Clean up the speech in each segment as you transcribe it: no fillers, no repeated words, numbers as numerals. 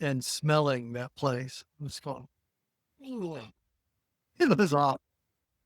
and smelling that place. It was called, it was off.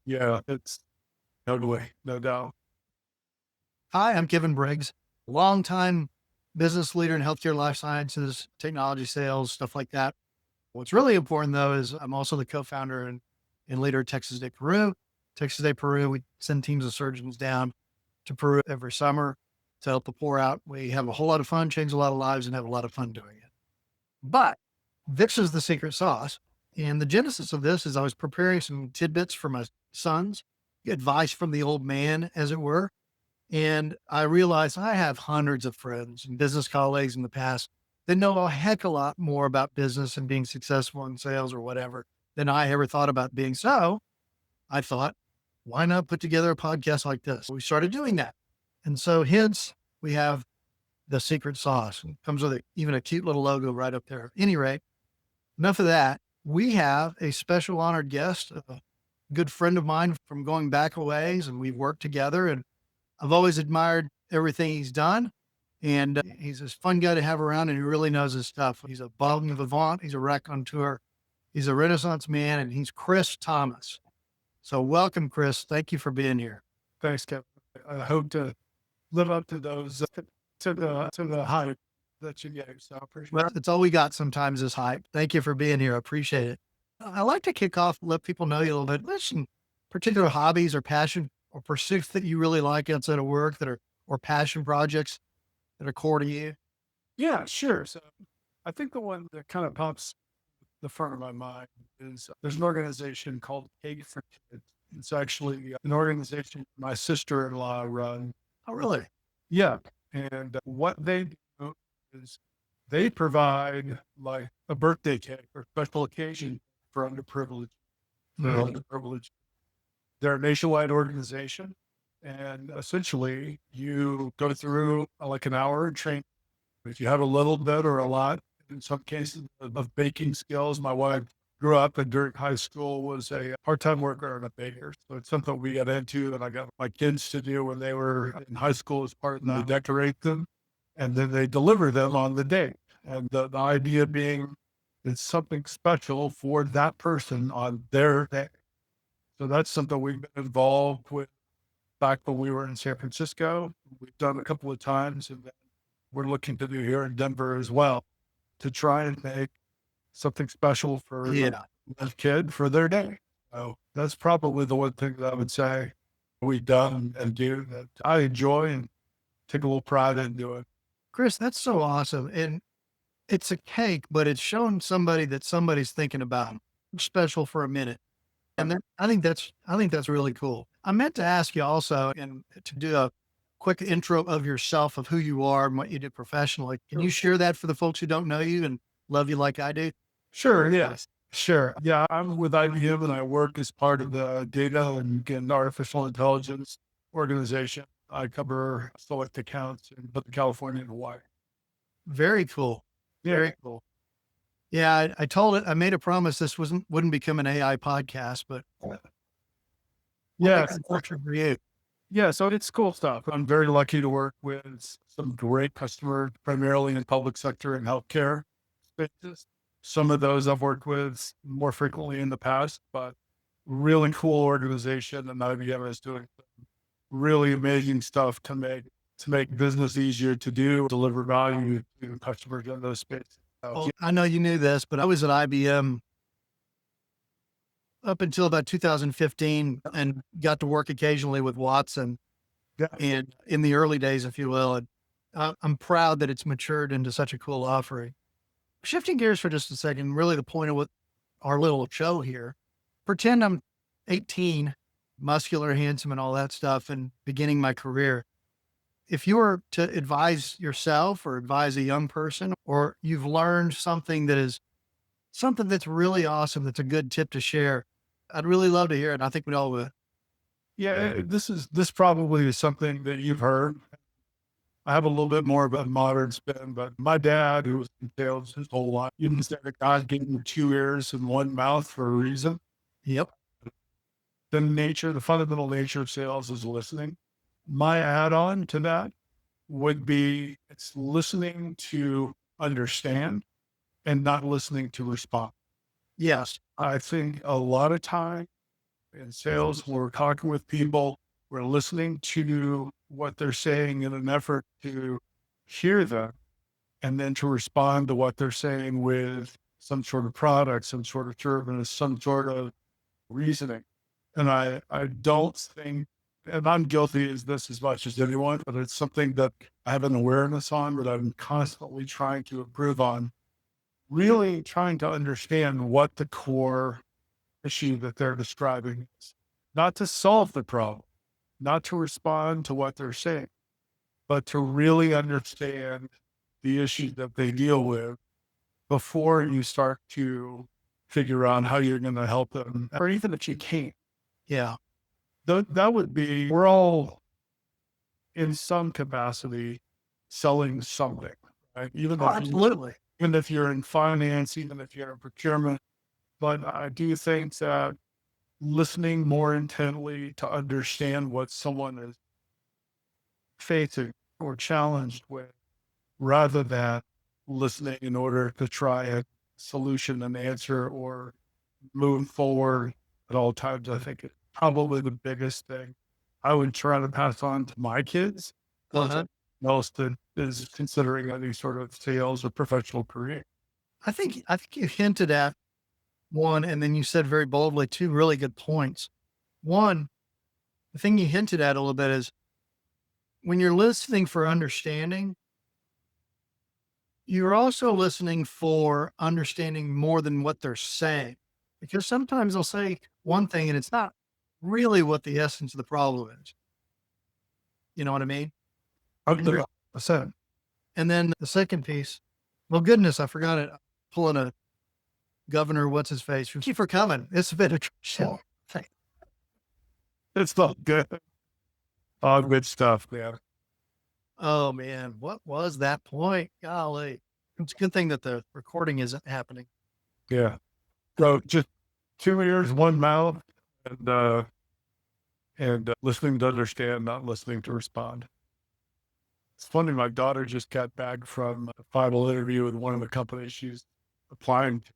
Yeah, it's totally, no doubt. Hi, I'm Kevin Briggs, longtime business leader in healthcare, life sciences, technology sales, stuff like that. What's really important though is I'm also the co-founder and leader of Texas Day Peru. Texas Day Peru, we send teams of surgeons down to Peru every summer to help the poor out. We have a whole lot of fun, change a lot of lives, and have a lot of fun doing it. But this is the secret sauce. And the genesis of this is I was preparing some tidbits for my sons, advice from the old man, as it were. And I realized I have hundreds of friends and business colleagues in the past that know a heck of a lot more about business and being successful in sales or whatever than I ever thought about being. So I thought, why not put together a podcast like this? We started doing that. And so hence we have the secret sauce. It comes with even a cute little logo right up there. At any rate, enough of that. We have a special honored guest, a good friend of mine from going back a ways, and we've worked together, and I've always admired everything he's done. And he's a fun guy to have around, and he really knows his stuff. He's a bon vivant. He's a raconteur. He's a Renaissance man, and he's Chris Thomas. So welcome, Chris. Thank you for being here. Thanks, Kevin. I hope to live up to those, to the hype that you gave. So I appreciate Well, it. that's all we got sometimes is hype. Thank you for being here. I appreciate it. I like to kick off, let people know you a little bit. There's some particular hobbies or passion or pursuits that you really like outside of work that are, or passion projects that are core to you. Yeah, sure. So I think the one that kind of pops the front of my mind is there's an organization called Cake for Kids. It's actually an organization my sister-in-law runs. Oh, really? Yeah. And what they do is they provide like a birthday cake or special occasion for underprivileged, for underprivileged. They're a nationwide organization. And essentially you go through like an hour and train. If you have a little bit or a lot, in some cases of baking skills, my wife grew up and during high school was a part-time worker and a baker. So it's something we got into and I got my kids to do when they were in high school as part of that. They decorate them and then they deliver them on the day. And the idea being it's something special for that person on their day. So that's something we've been involved with back when we were in San Francisco. We've done a couple of times and then we're looking to do here in Denver as well to try and make something special for a kid for their day. So that's probably the one thing that I would say we've done and do that I enjoy and take a little pride in doing. Chris, that's so awesome. And it's a cake, but it's showing somebody that somebody's thinking about 'em. Special for a minute. And then I think that's really cool. I meant to ask you also, and to do a quick intro of yourself, of who you are and what you do professionally. Can you share that for the folks who don't know you and love you like I do? Sure. Yes. Sure. Yeah. I'm with IBM and I work as part of the data and artificial intelligence organization. I cover select accounts in both California and Hawaii. Very cool. Yeah. Very cool. Yeah, I told it. I made a promise this wouldn't become an AI podcast, but Yeah. fortunate for you. Yeah, so it's cool stuff. I'm very lucky to work with some great customers, primarily in public sector and healthcare spaces. Some of those I've worked with more frequently in the past, but really cool organization. And IBM is doing really amazing stuff to make business easier to do, deliver value to customers in those spaces. So, Well, I know you knew this, but I was at IBM up until about 2015 and got to work occasionally with Watson yeah, and in the early days, if you will. And I'm proud that it's matured into such a cool offering. Shifting gears for just a second, really the point of what our little show here, pretend I'm 18, muscular, handsome, and all that stuff, and beginning my career. If you were to advise yourself or advise a young person, or you've learned something that is something that's really awesome, that's a good tip to share, I'd really love to hear it. I think we all would. yeah, this probably is something that you've heard. I have a little bit more of a modern spin, but my dad, who was in sales his whole life, you can say that God gave him two ears and one mouth for a reason. Yep. The fundamental nature of sales is listening. My add-on to that would be it's listening to understand and not listening to respond. Yes. I think a lot of time in sales, when we're talking with people, we're listening to what they're saying in an effort to hear them and then to respond to what they're saying with some sort of product, some sort of service, some sort of reasoning. And I don't think, and I'm guilty of this as much as anyone, but it's something that I have an awareness on that I'm constantly trying to improve on, really trying to understand what the core issue that they're describing is. Not to solve the problem, not to respond to what they're saying, but to really understand the issue that they deal with before you start to figure out how you're going to help them, or even if you can't. Yeah. That would be, we're all in some capacity selling something, right? Oh, absolutely. Even if you're in finance, even if you're in procurement. But I do think that listening more intently to understand what someone is facing or challenged with, rather than listening in order to try a solution and answer or move forward at all times, I think is probably the biggest thing I would try to pass on to my kids. Uh-huh. Most that is considering any sort of sales or professional career. I think you hinted at one, and then you said very boldly two really good points. One, the thing you hinted at a little bit is when you're listening for understanding, you're also listening for understanding more than what they're saying. Because sometimes they'll say one thing and it's not really what the essence of the problem is. You know what I mean? And, you're- 100%. and then the second piece, well, goodness, I forgot it. Pulling a governor, what's his face? Thank you for coming. It's been a show. It's not good. All good stuff, man. Oh man, what was that point? Golly. It's a good thing that the recording isn't happening. Yeah. So just 2 ears, one mouth, and listening to understand, not listening to respond. It's funny. My daughter just got back from a final interview with one of the companies she's applying to.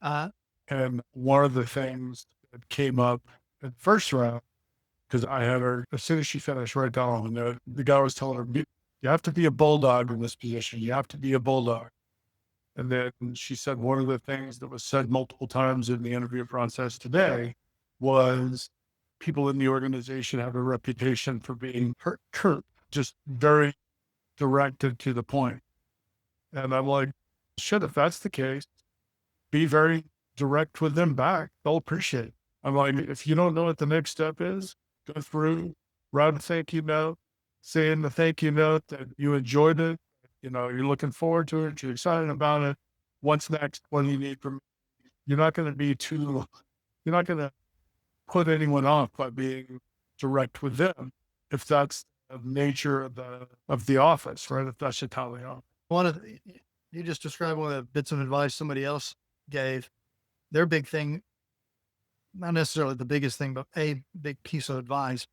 Uh, And one of the things that came up in the first round, because I had her, as soon as she finished, right down on the note, the guy was telling her, you have to be a bulldog in this position. You have to be a bulldog. And then she said one of the things that was said multiple times in the interview process today was people in the organization have a reputation for being curt, just very directed to the point. And I'm like, shit, if that's the case, be very direct with them back. They'll appreciate it. I'm like, if you don't know what the next step is, go through, write a thank you note, say in the thank you note that you enjoyed it. You know, you're looking forward to it. You're excited about it. What's next? What do you need from me? You're not going to be too, you're not going to put anyone off by being direct with them. If that's the nature of the office, right? If that's just how they are. one of the, you just described one of the bits of advice somebody else gave. Their big thing, not necessarily the biggest thing, but a big piece of advice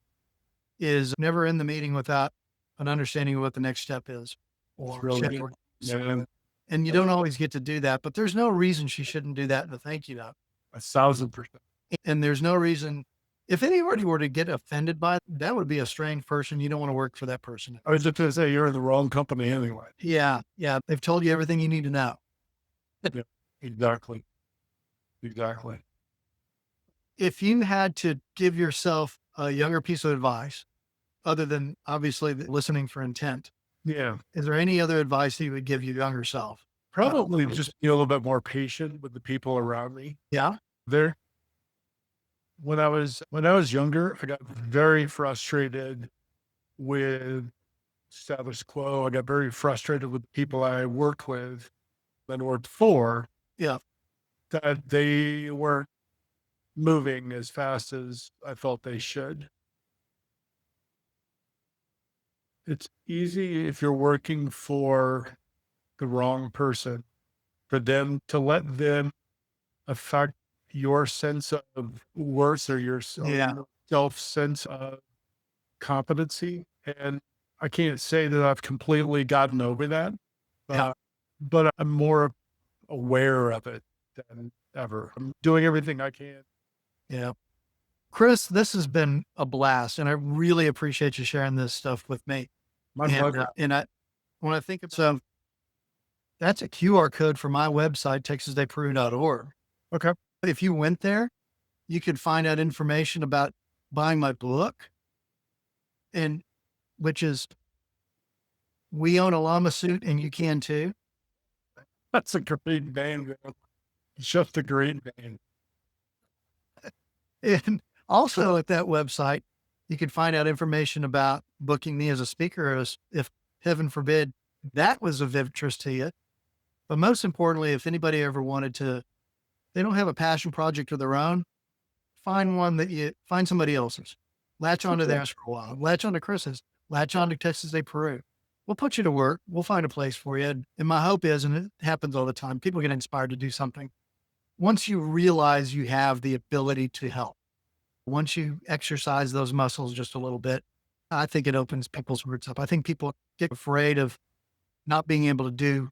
is never end the meeting without an understanding of what the next step is. It's Or really, yeah, and you don't always get to do that, but there's no reason she shouldn't do that in the thank you note. 1,000%. And there's no reason, if anybody were to get offended by it, that would be a strange person. You don't want to work for that person. I was just going to say, you're in the wrong company anyway. Yeah. Yeah. They've told you everything you need to know. Yeah, exactly. Exactly. If you had to give yourself a younger piece of advice, other than obviously listening for intent, Yeah. is there any other advice that you would give your younger self? Probably just be a little bit more patient with the people around me Yeah. there. When I was younger, I got very frustrated with status quo. I got very frustrated with the people I worked with and worked for, Yeah. that they weren't moving as fast as I felt they should. It's easy if you're working for the wrong person for them to let them affect your sense of worth or your Yeah. self sense of competency. And I can't say that I've completely gotten over that, Yeah. but I'm more aware of it than ever. I'm doing everything I can. Yeah. Chris, this has been a blast, and I really appreciate you sharing this stuff with me. My And, pleasure. when I think of, so that's a QR code for my website, texasdayperu.org. Okay. If you went there, you could find out information about buying my book, and which is We Own a Llama Suit and You Can Too. That's a great name, man. It's just a great name. And also at that website, you can find out information about booking me as a speaker, if heaven forbid that was of interest to you. But most importantly, if anybody ever wanted to, they don't have a passion project of their own, find somebody else's. Latch onto theirs for a while. Latch onto Chris's. Latch onto Texas Day Peru. We'll put you to work. We'll find a place for you. And my hope is, and it happens all the time, people get inspired to do something. Once you realize you have the ability to help, once you exercise those muscles just a little bit, I think it opens people's roots up. I think people get afraid of not being able to do.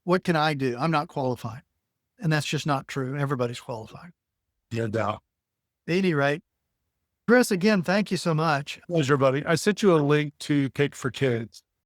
What can I do? I'm not qualified. And that's just not true. Everybody's qualified. Yeah, doubt. At any rate, Chris, again, thank you so much. Pleasure, buddy. I sent you a link to Cake for Kids.